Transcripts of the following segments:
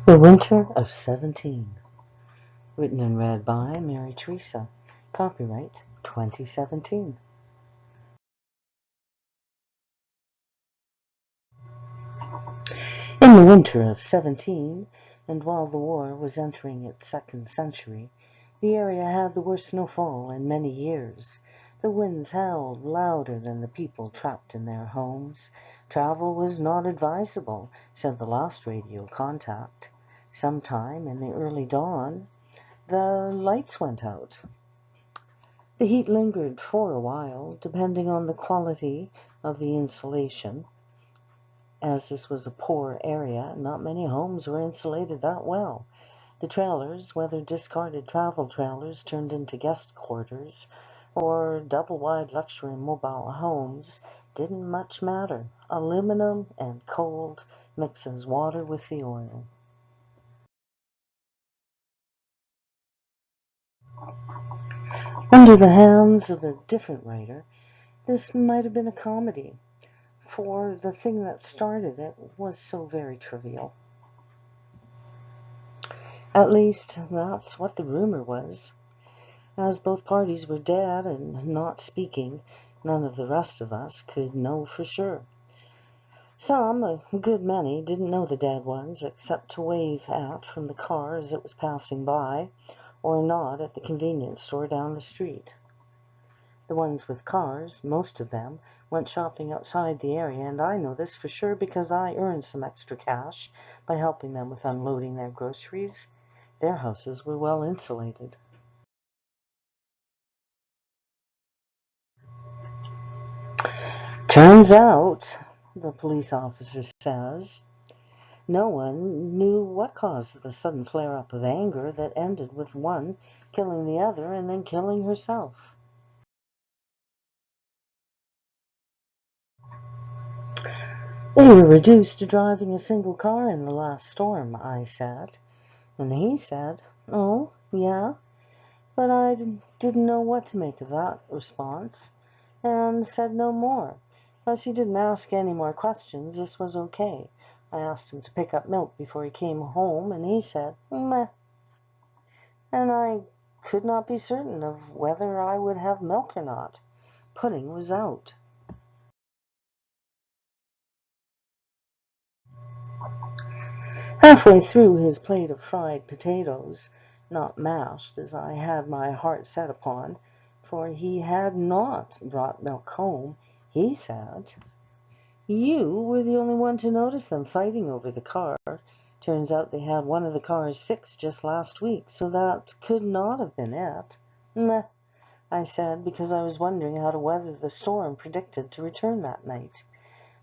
The Winter of 17. Written and read by Mary Teresa. Copyright 2017. In the winter of 17, and while the war was entering its second century, the area had the worst snowfall in many years. The winds howled louder than the people trapped in their homes. Travel was not advisable, said the last radio contact. Sometime in the early dawn, the lights went out. The heat lingered for a while, depending on the quality of the insulation. As this was a poor area, not many homes were insulated that well. The trailers, whether discarded travel trailers turned into guest quarters or double-wide luxury mobile homes, didn't much matter. Aluminum and cold mixes water with the oil. Under the hands of a different writer, this might have been a comedy, for the thing that started it was so very trivial. At least, that's what the rumor was. As both parties were dead and not speaking, none of the rest of us could know for sure. Some, a good many, didn't know the dead ones, except to wave at from the car as it was passing by, or nod at the convenience store down the street. The ones with cars, most of them, went shopping outside the area, and I know this for sure because I earned some extra cash by helping them with unloading their groceries. Their houses were well insulated. Turns out, the police officer says, no one knew what caused the sudden flare-up of anger that ended with one killing the other and then killing herself. They were reduced to driving a single car in the last storm, I said. And he said, oh, yeah, but I didn't know what to make of that response, and said no more. As he didn't ask any more questions, this was okay. I asked him to pick up milk before he came home, and he said, meh. And I could not be certain of whether I would have milk or not. Pudding was out. Halfway through his plate of fried potatoes, not mashed as I had my heart set upon, for he had not brought milk home, he said, you were the only one to notice them fighting over the car. Turns out they had one of the cars fixed just last week, so that could not have been it. Meh, I said, because I was wondering how to weather the storm predicted to return that night.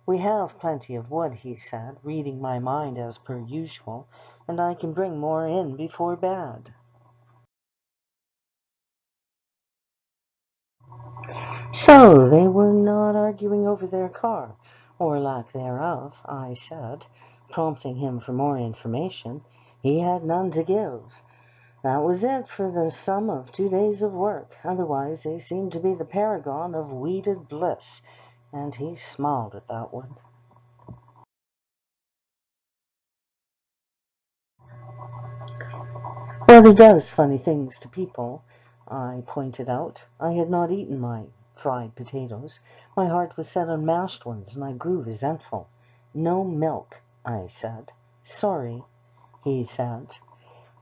We have plenty of wood, he said, reading my mind as per usual, and I can bring more in before bed. So they were not arguing over their car, or lack thereof, I said, prompting him for more information. He had none to give. That was it for the sum of 2 days of work. Otherwise, they seemed to be the paragon of weeded bliss, and he smiled at that one. Weather does funny things to people, I pointed out. I had not eaten my fried potatoes. My heart was set on mashed ones, and I grew resentful. No milk, I said. Sorry, he said.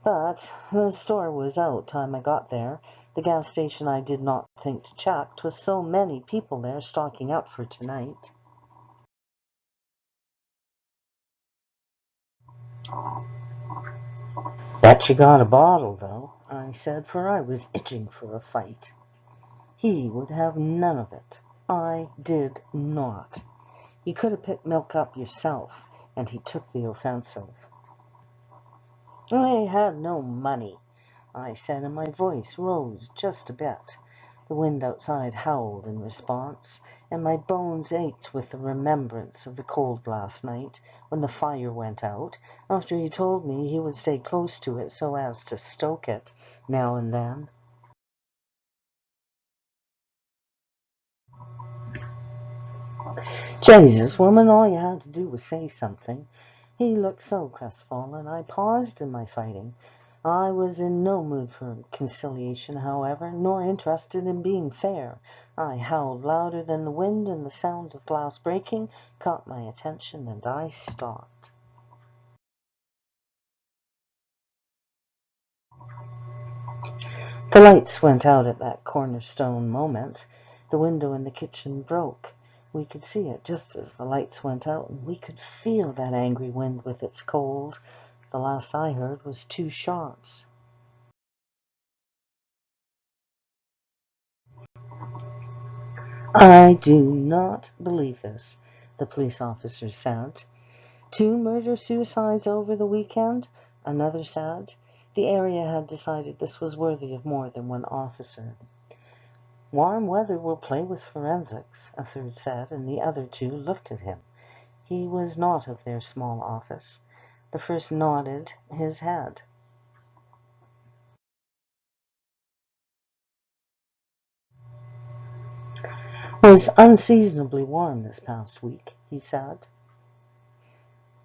But the store was out time I got there. The gas station I did not think to check. 'Twas so many people there stocking up for tonight. Bet you got a bottle, though, I said, for I was itching for a fight. He would have none of it. I did not. You could have picked milk up yourself, and he took the offensive. I had no money, I said, and my voice rose just a bit. The wind outside howled in response, and my bones ached with the remembrance of the cold last night when the fire went out, after he told me he would stay close to it so as to stoke it now and then. Jesus, woman, all you had to do was say something, He looked so crestfallen, I paused in my fighting. I was in no mood for conciliation, however, nor interested in being fair. I howled louder than the wind, and the sound of glass breaking caught my attention, and I stopped. The lights went out at that cornerstone moment. The window in the kitchen broke. We could see it just as the lights went out, and we could feel that angry wind with its cold. The last I heard was 2 shots. I do not believe this, the police officer said. 2 murder-suicides over the weekend? Another said. The area had decided this was worthy of more than one officer. Warm weather will play with forensics, a third said, and the other 2 looked at him. He was not of their small office. The first nodded his head. Was unseasonably warm this past week, he said.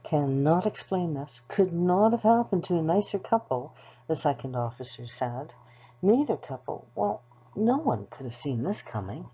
Cannot explain this. Could not have happened to a nicer couple, the second officer said. Neither couple. Well, no one could have seen this coming.